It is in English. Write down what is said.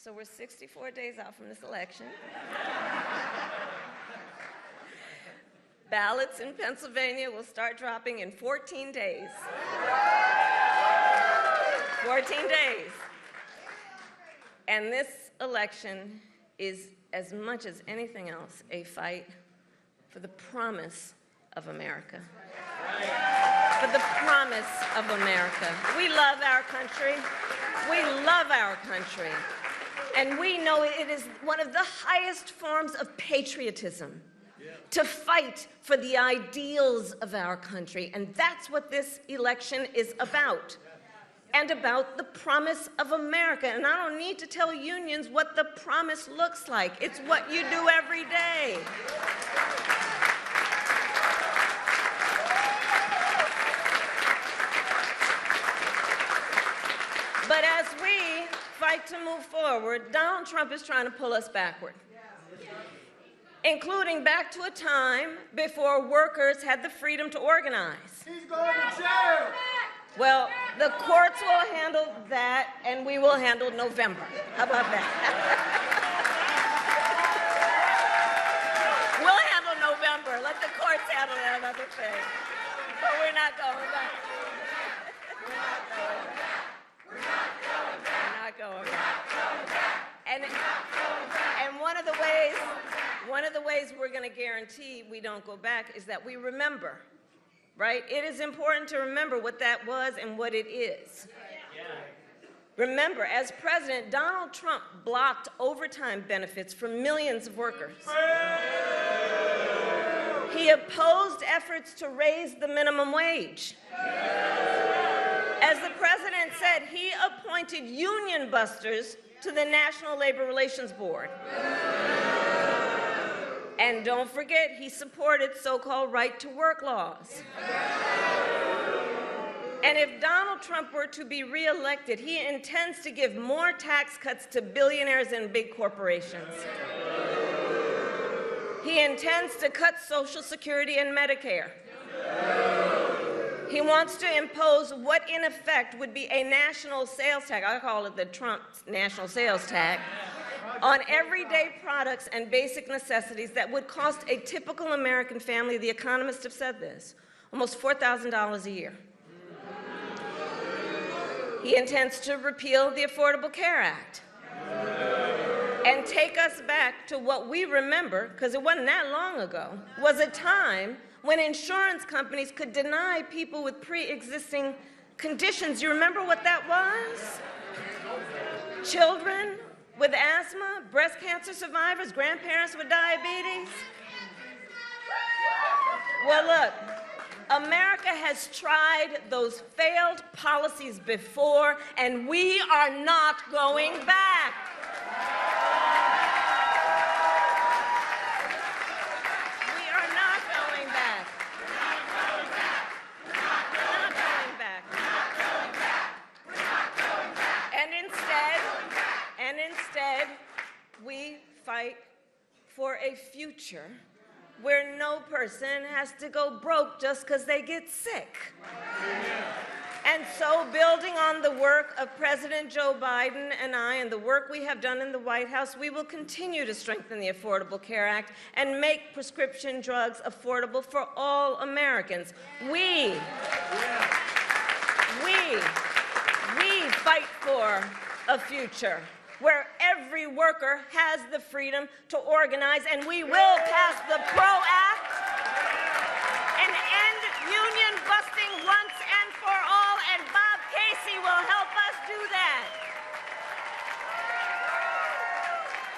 So we're 64 days out from this election. Ballots in Pennsylvania will start dropping in 14 days. 14 days. And this election is, as much as anything else, a fight for the promise of America. For the promise of America. We love our country. We love our country. And we know it is one of the highest forms of patriotism to fight for the ideals of our country. And that's what this election is about. And about the promise of America. And I don't need to tell unions what the promise looks like. It's what you do every day. But as we fight to move forward, Donald Trump is trying to pull us backward, including back to a time before workers had the freedom to organize. He's going to jail! Well, the courts will handle that, and we will handle November. How about that? We'll handle November. Let the courts handle that other thing. But we're not going back. We're not going back. And one of the ways we're going to guarantee we don't go back is that we remember. Right? It is important to remember what that was and what it is. Remember, as president, Donald Trump blocked overtime benefits for millions of workers. He opposed efforts to raise the minimum wage. As the president said, he appointed union busters to the National Labor Relations Board. And don't forget, he supported so-called right-to-work laws. And if Donald Trump were to be reelected, he intends to give more tax cuts to billionaires and big corporations. He intends to cut Social Security and Medicare. He wants to impose what, in effect, would be a national sales tax. I call it the Trump national sales tax, on everyday products and basic necessities that would cost a typical American family, the economists have said this, almost $4,000 a year. He intends to repeal the Affordable Care Act and take us back to what we remember, because it wasn't that long ago, was a time when insurance companies could deny people with pre-existing conditions. You remember what that was? Children with asthma, breast cancer survivors, grandparents with diabetes. Well, look, America has tried those failed policies before, and we are not going back. We are not going back. And instead, we fight for a future where no person has to go broke just because they get sick. And so, building on the work of President Joe Biden and I and the work we have done in the White House, we will continue to strengthen the Affordable Care Act and make prescription drugs affordable for all Americans. We fight for a future where every worker has the freedom to organize, and we will pass the PRO Act